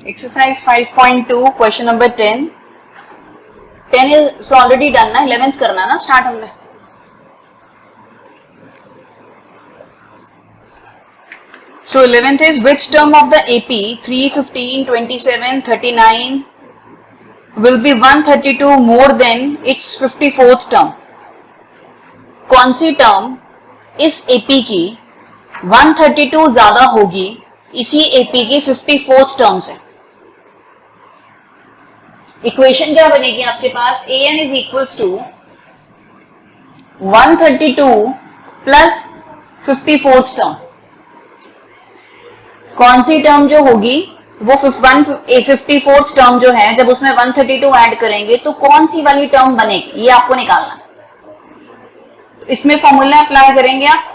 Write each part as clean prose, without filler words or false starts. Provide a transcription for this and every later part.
Exercise 5.2 question number 10. 10 is already done ना, 11th करना ना start हमने. So 11th is which term of the AP 3, 15, 27, 39 will be 132 more than its 54th term. कौन सी term इस AP की 132 ज्यादा होगी इसी AP की 54th टर्म से. इक्वेशन क्या बनेगी आपके पास, an is equals to 132 plus 54th term. कौन सी टर्म जो होगी वो 54th टर्म जो है, जब उसमें 132 ऐड करेंगे तो कौन सी वाली टर्म बनेगी, ये आपको निकालना. तो इसमें फॉर्मूला अप्लाई करेंगे आप.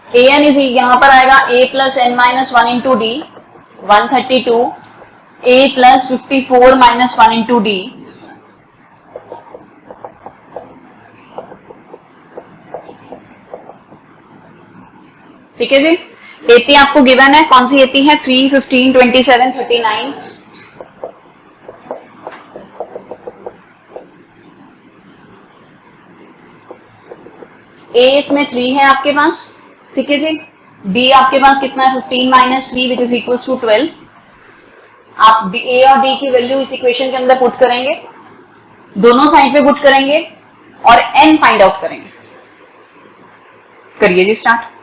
an इज यहां पर आएगा a plus n minus 1 into D 132, a plus 54 minus 1 into D. ठीक है जी. एपी आपको गिवन है, कौन सी एपी है, 3, 15, 27, 39. ए इसमें 3 है आपके पास. ठीक है जी. डी आपके पास कितना है, 15 minus 3 which is equals to 12. आप ए और डी की वैल्यू इस इक्वेशन के अंदर पुट करेंगे, दोनों साइड पे पुट करेंगे और एन फाइंड आउट करेंगे. करिए जी start.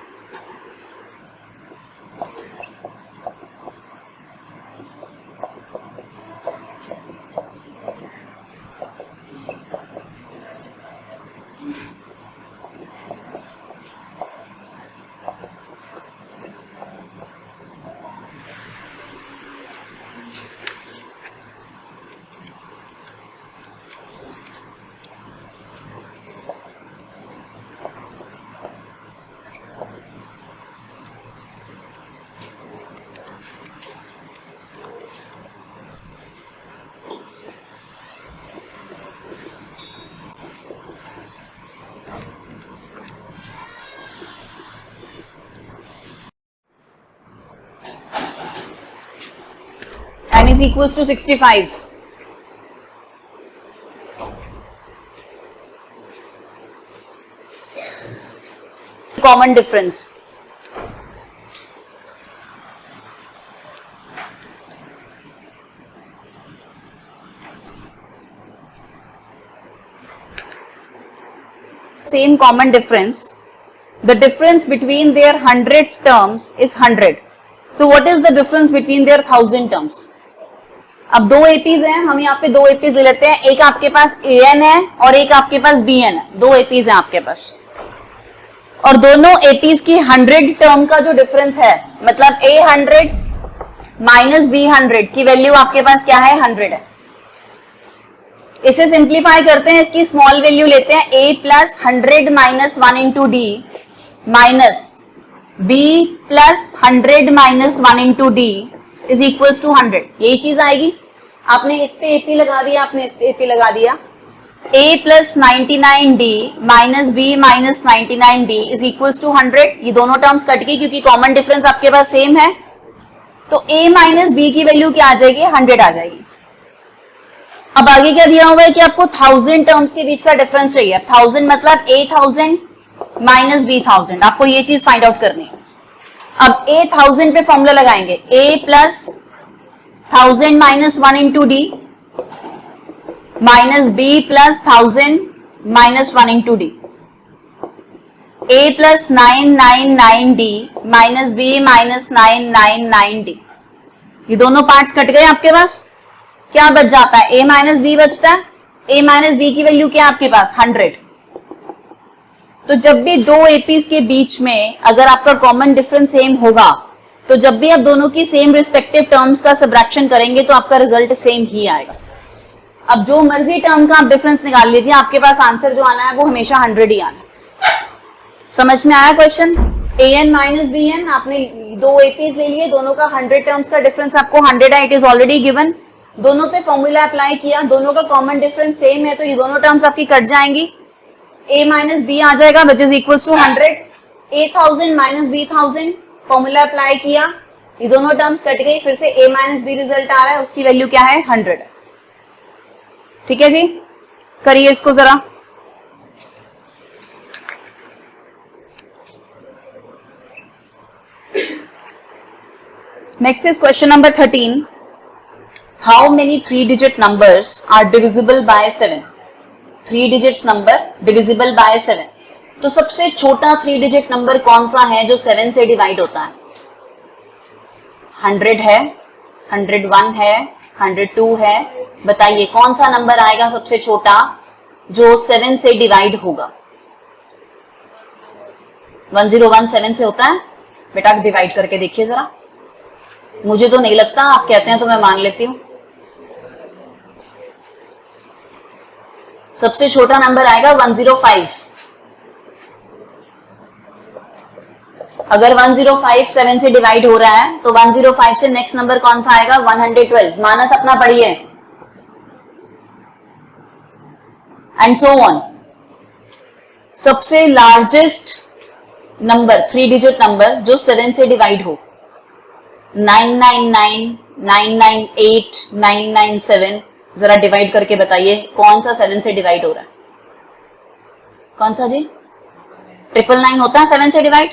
n is equals to 65. Common difference. Same common difference. The difference between their 100th terms is 100. So what is the difference between their 1000 terms? अब दो APs हैं, हम यहाँ पे दो एपीज ले लेते हैं. एक आपके पास an है और एक आपके पास bn है. दो एपीज हैं आपके पास और दोनों एपीज की 100 टर्म का जो डिफरेंस है, मतलब a100 माइनस b100 की वैल्यू आपके पास क्या है, 100 है. इसे सिंप्लीफाई करते हैं, इसकी स्मॉल वैल्यू लेते हैं, a plus 100 minus 1 into d minus b plus 100 minus 1 into d is equals to 100. यही चीज आएगी. आपने इस पे एपी लगा दिया, आपने इस पे एपी लगा दिया. a plus 99d minus b minus 99d is equals to 100. ये दोनों टर्म्स कट गई क्योंकि कॉमन डिफरेंस आपके पास सेम है. तो a माइनस b की वैल्यू क्या आ जाएगी, 100 आ जाएगी. अब आगे क्या दिया हुआ है कि आपको 1000 टर्म्स के बीच का डिफरेंस चाहिए. 1000 मतलब a1000 माइनस b1000. आपको ये चीज फाइंड आउट करनी है. अब a1000 पे फॉर्मूला लगाएंगे, a plus 1000 minus 1 into d minus b plus 1000 minus 1 into d. a plus 999d minus b minus 999d. ये दोनों पार्ट्स कट गए आपके पास. क्या बच जाता है, a माइनस b बचता है. a माइनस b की वैल्यू क्या है आपके पास, 100. तो जब भी दो एपीज के बीच में अगर आपका कॉमन डिफरेंस सेम होगा, तो जब भी आप दोनों की सेम रिस्पेक्टिव टर्म्स का सब्ट्रैक्शन करेंगे तो आपका रिजल्ट सेम ही आएगा. अब जो मर्जी टर्म का आप डिफरेंस निकाल लीजिए, आपके पास आंसर जो आना है वो हमेशा 100 ही आना है. समझ में आया क्वेश्चन. an माइनस bn, आपने दो एपीज ले लिए, दोनों का 100 टर्म्स का डिफरेंस आपको 100 है, इट इज ऑलरेडी गिवन. दोनों पे फॉर्मूला अप्लाई किया, दोनों का कॉमन डिफरेंस सेम है, तो ये दोनों टर्म्स आपकी कट जाएंगी. a माइनस बी आ जाएगा which is equals to 100. a1000 minus b1000 formula apply किया, ये दोनों टर्म्स कट गई, फिर से a माइनस बी रिजल्ट आ रहा है, उसकी वैल्यू क्या है 100। ठीक है जी, करिए इसको जरा। Next is question number 13। How many 3 digit numbers are divisible by 7? 3 digits number divisible by 7। तो सबसे छोटा 3 डिजिट नंबर कौन सा है जो 7 से डिवाइड होता है? 100 है, 101 है, 102 है। बताइए कौन सा नंबर आएगा सबसे छोटा जो 7 से डिवाइड होगा? 101 7 से होता है? बेटा डिवाइड करके देखिए जरा। मुझे तो नहीं लगता, आप कहते हैं तो मैं मान लेती हूं। सबसे छोटा नंबर आएगा 105। अगर 105 7 से डिवाइड हो रहा है तो 105 से नेक्स्ट नंबर कौन सा आएगा? 112। मानस अपना पढ़िए, एंड सो ऑन। सबसे लार्जेस्ट नंबर 3 डिजिट नंबर जो 7 से डिवाइड हो, 999, 998, 997। जरा डिवाइड करके बताइए कौन सा 7 से डिवाइड हो रहा है? कौन सा जी? 999 होता है 7 से डिवाइड?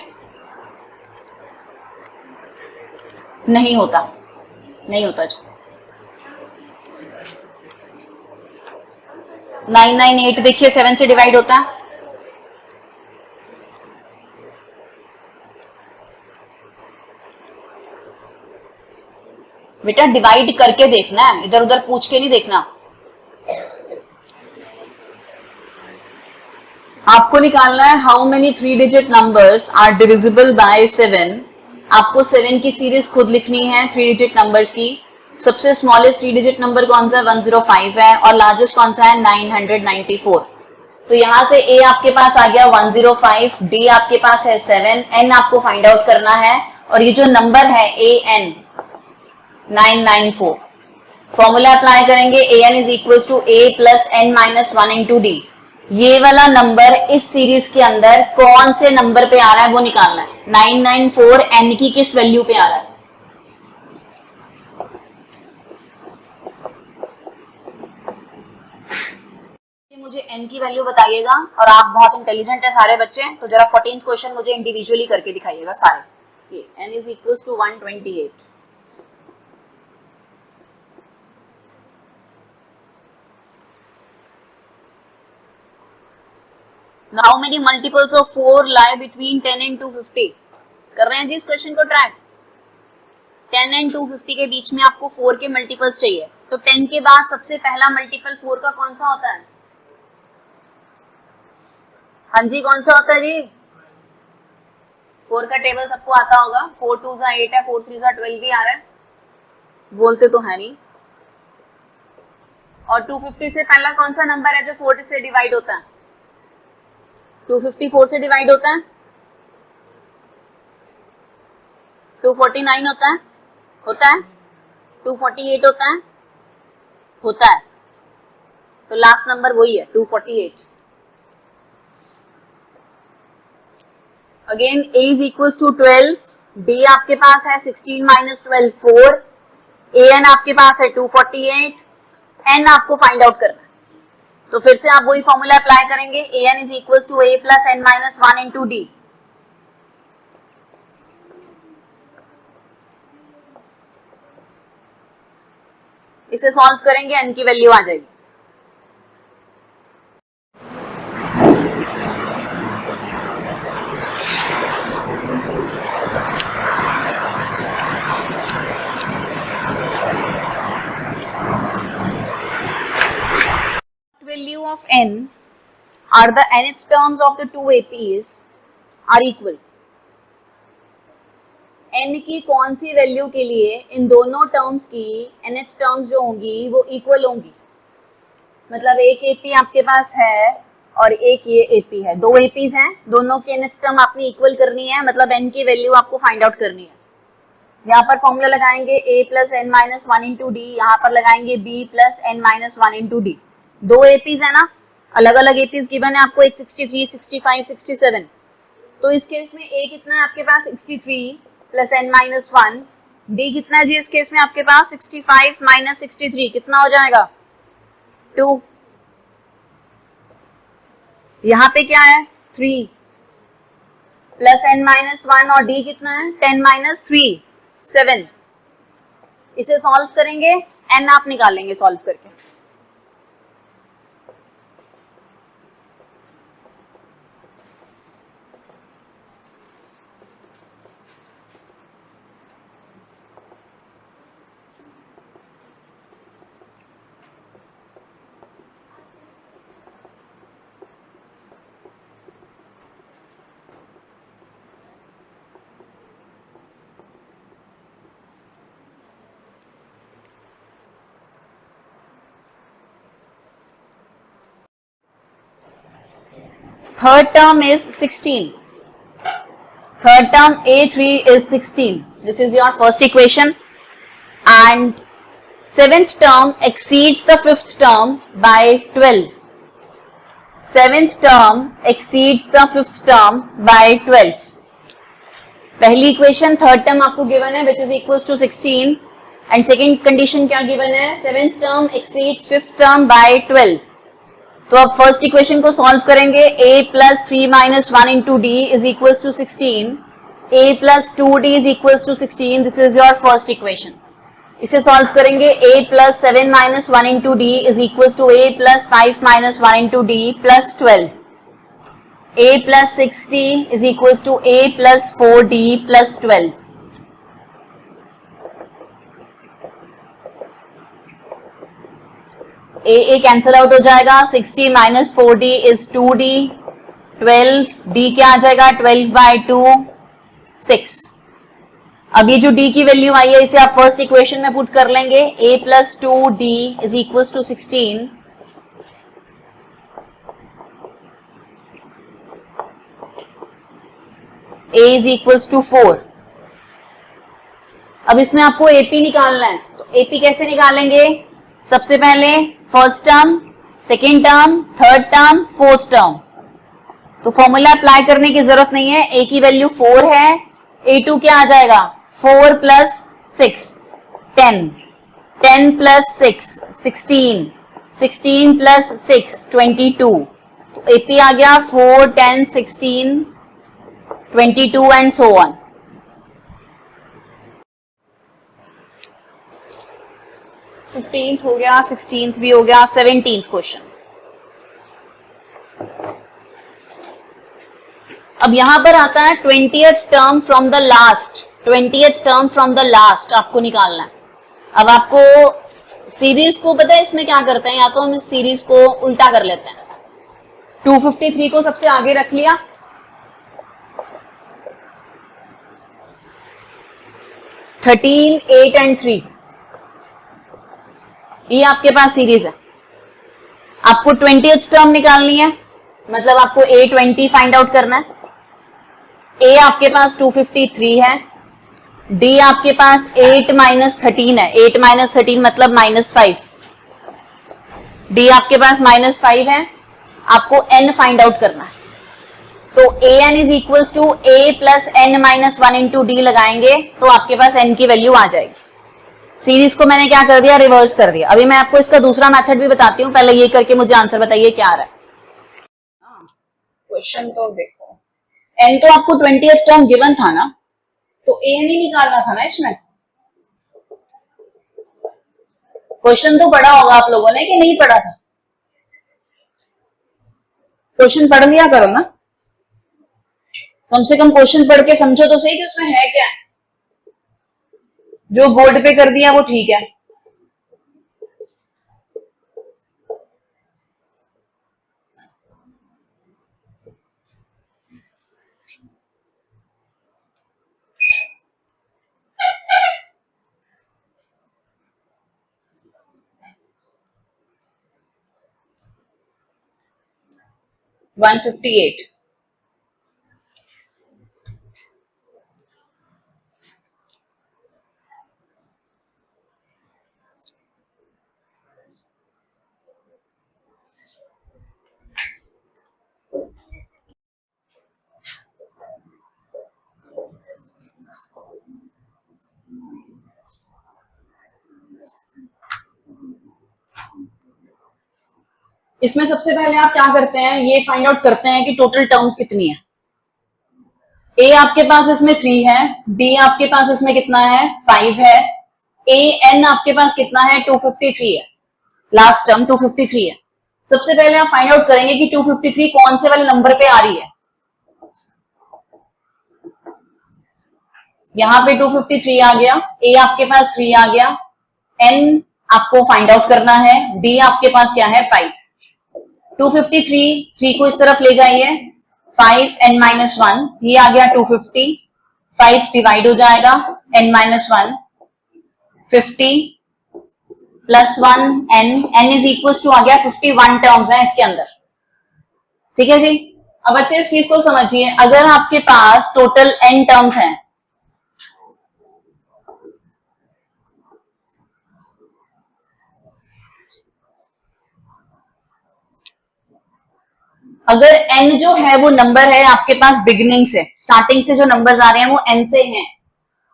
नहीं होता, नहीं होता जी। 998 देखिए 7 से डिवाइड होता है? बेटा डिवाइड करके देखना है, इधर उधर पूछ के नहीं देखना। आपको निकालना है how many 3 digit numbers are divisible by 7। आपको 7 की सीरीज खुद लिखनी है 3 डिजिट नंबर्स की। सबसे स्मॉलेस्ट 3 डिजिट नंबर कौन सा है? 105 है, और लार्जेस्ट कौन सा है? 994। तो यहां से a आपके पास आ गया 105, d आपके पास है 7, n आपको फाइंड आउट करना है, और ये जो नंबर है an 994। फॉर्मूला अप्लाई करेंगे, an is equal to a plus n minus 1 into d. ये वाला नंबर इस सीरीज के अंदर कौन से नंबर पे आ रहा है वो निकालना है। 994 n की किस वैल्यू पे आ रहा है? मुझे n की वैल्यू बताइएगा, और आप बहुत इंटेलिजेंट है सारे बच्चे, तो जरा 14th क्वेश्चन मुझे इंडिविजुअली करके दिखाइएगा सारे। n is equal to 128। Now many multiples of 4 lie between 10 and 250? कर रहे हैं जी इस क्वेश्चन को ट्रैक। 10 and 250 के बीच में आपको 4 के मल्टीपल्स चाहिए, तो 10 के बाद सबसे पहला मल्टीपल 4 का कौन सा होता है? हाँ जी, कौन सा होता है जी? 4 का टेबल सबको आता होगा। 4 2 8 है, 4 3 12 भी आ रहा है, बोलते तो है नहीं। और 250 से पहला कौन सा नंबर है जो 4 से डिवाइड होता है? 250 4 से डिवाइड होता है? 249 होता है? होता है? 248 होता है? होता है। तो लास्ट नंबर वही है 248। Again a is equals to 12, d आपके पास है 16 माइनस 12 4, an आपके पास है 248, n आपको फाइंड आउट करना है। तो फिर से आप वही फॉर्मूला अप्लाई करेंगे, an is equals to a plus n minus 1 into d. इसे सॉल्व करेंगे, n की वैल्यू आ जाएगी। Value of n are the nth terms of the two APs are equal. n की कौन सी वैल्यू के लिए इन दोनों टर्म्स की nth टर्म्स जो होंगी वो इक्वल होंगी? मतलब एक AP आपके पास है और एक ये AP है, दो APs हैं, दोनों की nth टर्म आपने इक्वल करनी है, मतलब n की वैल्यू आपको फाइंड आउट करनी है। यहाँ पर फॉर्मूला लगाएंगे a plus n minus 1 into D, यहाँ पर लगाएंगे b plus n minus 1 into D. दो एपीज है ना, अलग अलग एपीज गिवन है आपको, एक 63, 65, 67। तो इस केस में a कितना है आपके पास? 63 प्लस n माइनस 1 डी कितना है जी इस केस में आपके पास 65 माइनस 63 कितना हो जाएगा 2। यहां पे क्या है 3 प्लस n माइनस 1 और डी कितना है 10 माइनस 3 7। इसे सॉल्व करेंगे n आप निकालेंगे सॉल्व करके। Third term is 16. Third term A3 is 16. This is your first equation. And seventh term exceeds the fifth term by 12. Seventh term exceeds the fifth term by 12. पहली equation third term आपको given है which is equals to 16 and second condition क्या given है seventh term exceeds fifth term by 12। तो अब first equation को solve करेंगे a plus 3 minus 1 into d is equals to 16 a plus 2d is equals to 16 this is your first equation. इसे solve करेंगे a plus 7 minus 1 into d is equals to a plus 5 minus 1 into d plus 12। a plus 60 is equals to a plus 4d plus 12. a cancel out हो जाएगा 60 minus 4d is 2d 12 d क्या आ जाएगा 12 bye 2 6। अब ये जो d की value आई है इसे आप फर्स्ट इक्वेशन में पुट कर लेंगे a plus 2d is equals to 16 a is equals to 4। अब इसमें आपको AP निकालना है तो AP कैसे निकालेंगे सबसे पहले first term second term third term fourth term. तो फॉर्मूला अप्लाई करने की जरूरत नहीं है a की वैल्यू 4 है A2 क्या आ जाएगा 4 प्लस 6 10 10 प्लस 6 16 16 प्लस 6 22। तो AP आ गया 4 10 16 22 and so on। फिफ्टींथ हो गया 16th भी हो गया 17th क्वेश्चन। अब यहां पर आता है 20th term from the last 20th term from the last आपको निकालना है। अब आपको सीरीज को पता है इसमें क्या करते हैं या तो हम इस सीरीज को उल्टा कर लेते हैं 253 को सबसे आगे रख लिया 13 8 एंड 3 ये आपके पास सीरीज है। आपको 20th टर्म निकालनी है मतलब आपको A20 फाइंड आउट करना है। A आपके पास 253 है D आपके पास 8 माइनस 13 है 8 माइनस 13 मतलब -5 D आपके पास -5 है आपको N फाइंड आउट करना है। तो AN is equals to A plus N minus 1 into d लगाएंगे तो आपके पास N की वैल्यू आ जाएगी। सीरीज को मैंने क्या कर दिया रिवर्स कर दिया। अभी मैं आपको इसका दूसरा मेथड भी बताती हूँ पहले ये करके मुझे आंसर बताइए क्या आ रहा है। क्वेश्चन तो देखो N तो आपको 20th टर्म गिवन था ना तो AN ही निकालना था ना इसमें। क्वेश्चन तो पढ़ा होगा आप लोगों ने कि नहीं पढ़ा था क्वेश्चन पढ़ लिया करो ना कम से कम क्वेश्चन पढ़ के समझो तो सही कि उसमें है क्या है। जो बोर्ड पे कर दिया वो ठीक है। वन 158 इसमें सबसे पहले आप क्या करते हैं, ये फाइंड आउट करते हैं कि टोटल टर्म्स कितनी है। ए आपके पास इसमें 3 है, बी आपके पास इसमें कितना है 5 है, ए एन आपके पास कितना है 253 है, लास्ट टर्म 253 है। सबसे पहले आप फाइंड आउट करेंगे कि 253 कौन से वाले नंबर पे आ रही है। यहां पे 253 आ गया, ए आपके पास 3 आ गया, एन आपको फाइंड आउट करना है, बी आपके पास क्या है 5। 253 3 को इस तरफ ले जाइए, 5 n माइनस 1, ये आ गया 250, 5 डिवाइड हो जाएगा n minus 1, 50 plus 1 n is equal to आ गया 51 टर्म्स है इसके अंदर। ठीक है जी। अब बच्चे इस चीज को समझिए, अगर आपके पास टोटल n टर्म्स हैं, अगर n जो है वो नंबर है आपके पास बिगिनिंग से, स्टार्टिंग से जो नंबर्स आ रहे हैं वो n से हैं,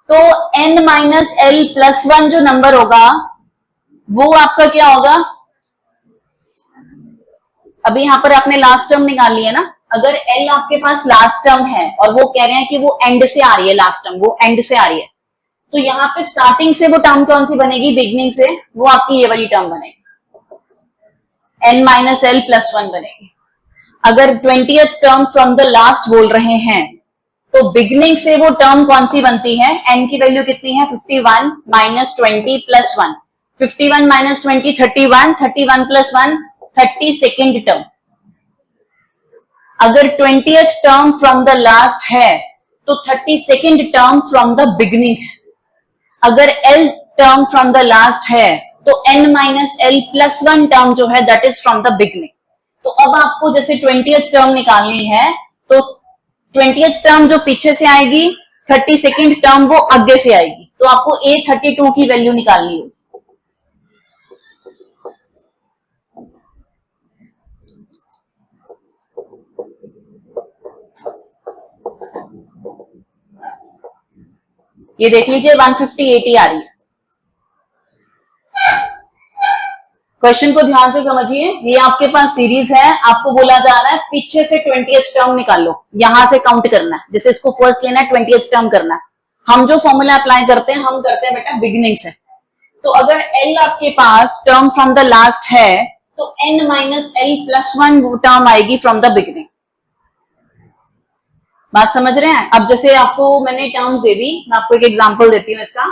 तो n माइनस एल प्लस 1 जो नंबर होगा वो आपका क्या होगा। अभी यहां पर आपने लास्ट टर्म निकाल लिया ना, अगर l आपके पास लास्ट टर्म है और वो कह रहे हैं कि वो एंड से आ रही है, लास्ट टर्म वो एंड से आ रही है, तो यहाँ पे स्टार्टिंग से वो टर्म कौन सी बनेगी, बिगिनिंग से, वो आपकी ये वाली टर्म बनेगी, n माइनस एल प्लस 1 बनेगी। अगर 20th term from the last बोल रहे हैं तो बिगनिंग से वो टर्म कौन सी बनती है, n की वैल्यू कितनी है 51 minus 20 plus 1, 51 minus 20 31, 31 plus 1 32nd term. अगर 20th term from the last है तो 32nd term from the beginning है। अगर l term from the last है तो n minus L plus 1 term जो है that is from the beginning. तो अब आपको जैसे 20th टर्म निकालनी है तो 20th टर्म जो पीछे से आएगी, 32nd टर्म वो आगे से आएगी, तो आपको A32 की वैल्यू निकालनी होगी। ये देख लीजिए 150 आ रही है। क्वेश्चन को ध्यान से समझिए, ये आपके पास सीरीज है, आपको बोला जा रहा है पीछे से 20th टर्म निकालो, यहां से काउंट करना है, जैसे इसको फर्स्ट लेना है 20th टर्म करना है। हम जो फॉर्मूला अप्लाई करते हैं हम करते हैं बेटा बिगिनिंग से। तो अगर l आपके पास टर्म फ्रॉम द लास्ट है तो n minus L plus 1 term आएगी फ्रॉम द बिगिनिंग। बात समझ रहे हैं। अब जैसे आपको मैंने टर्म्स दे दी, मैं आपको एक एग्जांपल देती हूँ इसका।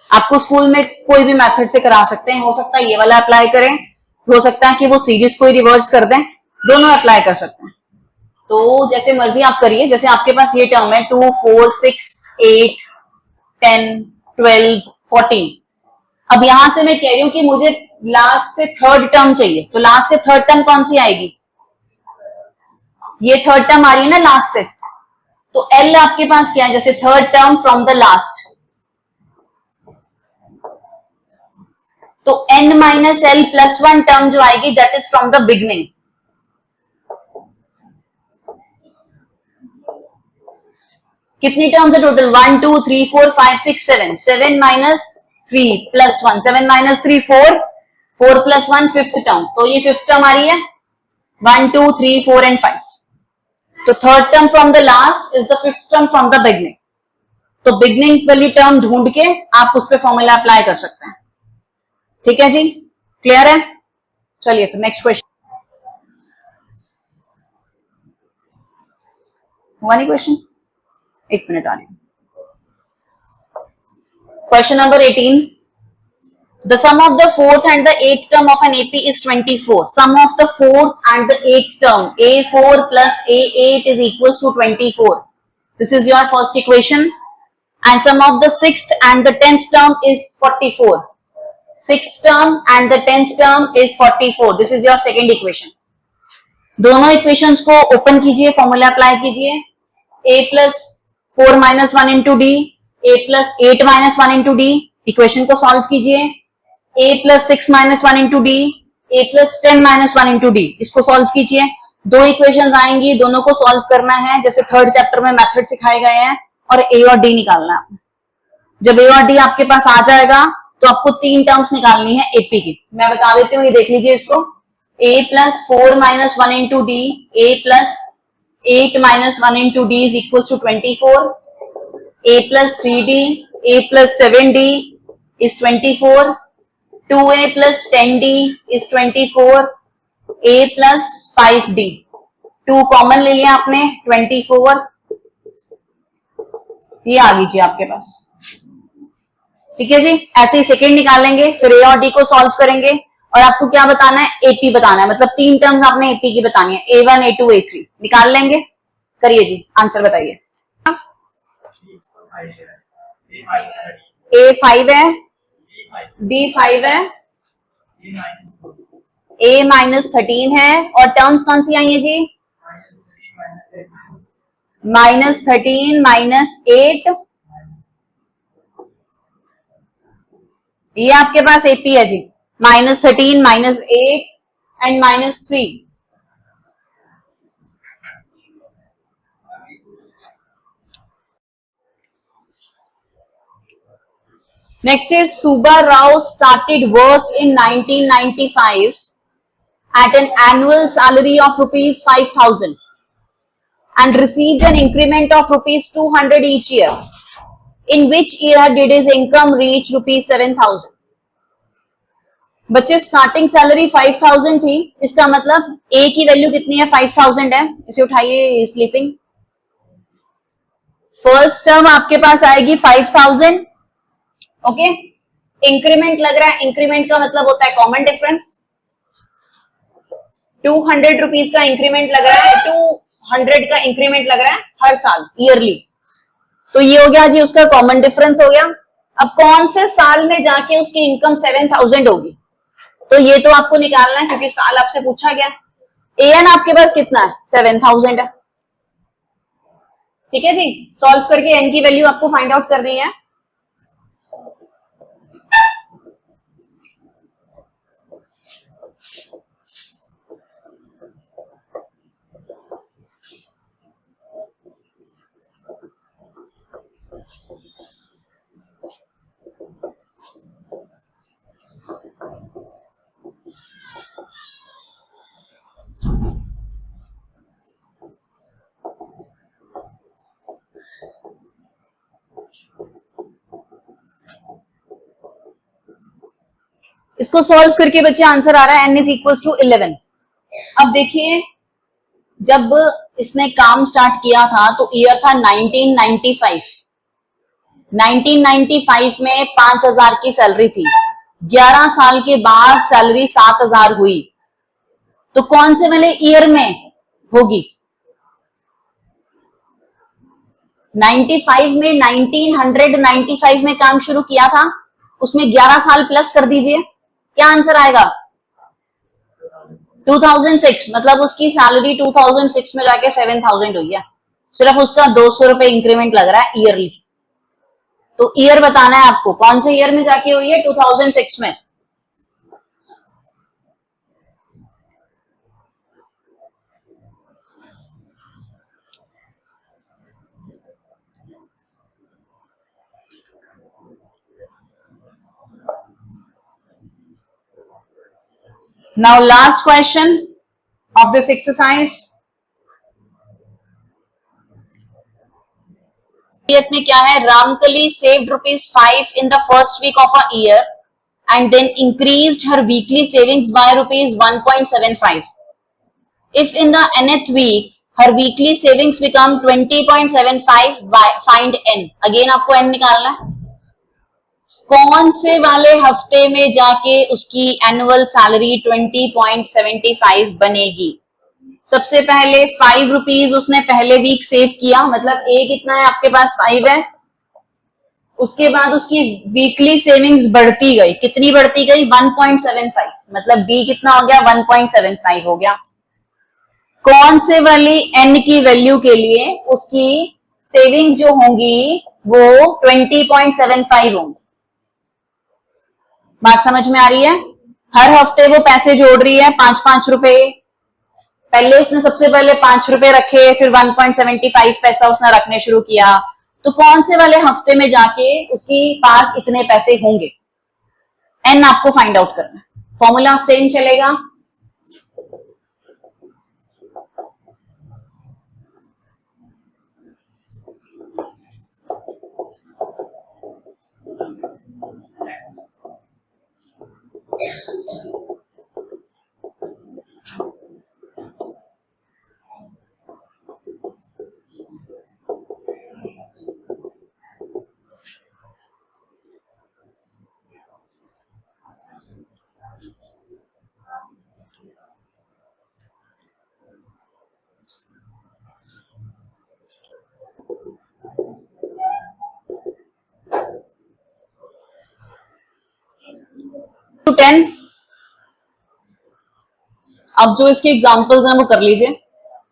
आपको स्कूल में कोई भी मेथड से करा सकते हैं, हो सकता है ये वाला अप्लाई करें, हो सकता है कि वो सीरीज को ही रिवर्स कर दें, दोनों अप्लाई कर सकते हैं। तो जैसे मर्जी आप करिए, जैसे आपके पास ये टर्म है 2 4 6 8 10 12 14। अब यहां से मैं कह रही हूं कि मुझे लास्ट से थर्ड टर्म चाहिए, तो लास्ट से थर्ड टर्म कौन सी आएगी, ये थर्ड टर्म आ रही है ना लास्ट से, तो एल आपके पास क्या है, जैसे third term from the last, तो n minus L plus 1 term जो आएगी that is from the beginning. कितनी टर्म्स है total, 1 2 3 4 5 6 7, 7 minus 3 plus 1, 7 minus 3 4, 4 plus 1 fifth term, तो ये फिफ्थ टर्म आ रही है 1 2 3 4 एंड 5। तो third term from the last is the fifth term from the beginning. तो बिगनिंग वाली टर्म ढूंढ के आप उस पर फॉर्मूला अप्लाई कर सकते हैं। ठीक है जी, क्लियर है। चलिए फिर नेक्स्ट क्वेश्चन, हुआ नहीं क्वेश्चन, एक मिनट आ रही हूं। Question number 18, the sum of the fourth and the eighth term of an AP is 24. Sum of the fourth and the eighth term, A4 plus A8 is equals to 24. This is your first equation. And sum of the sixth and the 10th term is 44. Sixth term and the 10th term is 44. This is your second equation. दोनों equations को open कीजिए, formula apply कीजिए, a plus 4 minus 1 into d, a plus 8 minus 1 into d, equation को solve कीजिए, a plus 6 minus 1 into d, a plus 10 minus 1 into d, इसको solve कीजिए। दो equations आएंगी, दोनों को सॉल्व करना है, जैसे थर्ड चैप्टर में मेथड सिखाए गए हैं, और a और d निकालना है। जब a और d आपके पास आ जाएगा तो आपको 3 टर्म्स निकालनी है एपी की। मैं बता देती हूँ, ये देख लीजिए इसको। a plus 4 minus 1 into d, a plus 8 minus 1 into d is equal to 24, a plus 3d, a plus 7d is 24, 2a plus 10d is 24, a plus 5d, 2 common ले लिया आपने, 24, ये आ गई जी आपके पास। ठीक है जी, ऐसे ही सेकेंड निकालेंगे, फिर ए और डी को सॉल्व करेंगे, और आपको क्या बताना है, एपी बताना है, मतलब 3 टर्म्स आपने एपी की बतानी है, A1 A2 A3 निकाल लेंगे। करिए जी, आंसर बताइए। A5 है, D5 है, A माइनस 13 है, और टर्म्स कौन सी आई है जी, माइनस 13 माइनस 8, ये आपके पास एपी है जी, minus 13 minus 8 and minus 3। Next is Subba Rao started work in 1995 at an annual salary of rupees 5,000 and received an increment of rupees 200 each year. In which year did his income reach rupees 7,000? बच्चे starting salary 5,000 थी, इसका मतलब ए की value कितनी है, 5,000 है। इसे उठाइए, स्लीपिंग। फर्स्ट टर्म आपके पास आएगी 5,000, ओके। इंक्रीमेंट लग रहा है, इंक्रीमेंट का मतलब होता है कॉमन डिफरेंस। 200 रुपीज का इंक्रीमेंट लग रहा है, 200 का इंक्रीमेंट लग रहा है हर साल, ईयरली। तो ये हो गया जी उसका कॉमन डिफरेंस हो गया। अब कौन से साल में जाके उसकी इनकम 7,000 होगी, तो ये तो आपको निकालना है क्योंकि साल आपसे पूछा गया। एन आपके पास कितना है, 7,000 है। ठीक है जी, सॉल्व करके एन की वैल्यू आपको फाइंड आउट करनी है। इसको सॉल्व करके बच्चे आंसर आ रहा है n इज इक्वल टू 11। अब देखिए, जब इसने काम स्टार्ट किया था तो ईयर था 1995। 1995 में 5,000 की सैलरी थी, 11 साल के बाद सैलरी 7,000 हुई, तो कौन से वाले ईयर में होगी? 95 में, 1995 में काम शुरू किया था, उसमें 11 साल प्लस कर दीजिए, क्या आंसर आएगा? 2006, मतलब उसकी सैलरी 2006 में जाके 7,000 हुई है, सिर्फ उसका 200 रुपए इंक्रीमेंट लग रहा है ईयरली। तो ईयर बताना है आपको, कौन से ईयर में जाके हुई है? 2006 में। Now last question of this exercise. में क्या है? Ramkali saved ₹5 in the first week of a year and then increased her weekly savings by ₹1.75. If in the nth week her weekly savings become 20.75, find n. Again आपको n निकालना है। कौन से वाले हफ्ते में जाके उसकी एनुअल सैलरी 20.75 बनेगी? सबसे पहले 5 रुपीज उसने पहले वीक सेव किया, मतलब ए कितना है आपके पास, 5 है। उसके बाद उसकी वीकली सेविंग्स बढ़ती गई, कितनी बढ़ती गई? 1.75, मतलब बी कितना हो गया? 1.75 हो गया। कौन से वाली एन की वैल्यू के लिए उसकी सेविंग्स जो होंगी वो 20.75 होंगी? बात समझ में आ रही है? हर हफ्ते वो पैसे जोड़ रही है, 5-5 रुपए। पहले उसने सबसे पहले 5 रुपए रखे, फिर 1.75 पैसा उसने रखने शुरू किया। तो कौन से वाले हफ्ते में जाके उसकी पास इतने पैसे होंगे? एन आपको फाइंड आउट करना है, फॉर्मूला सेम चलेगा। टू 10, अब जो इसके एग्जाम्पल्स हैं वो कर लीजिए।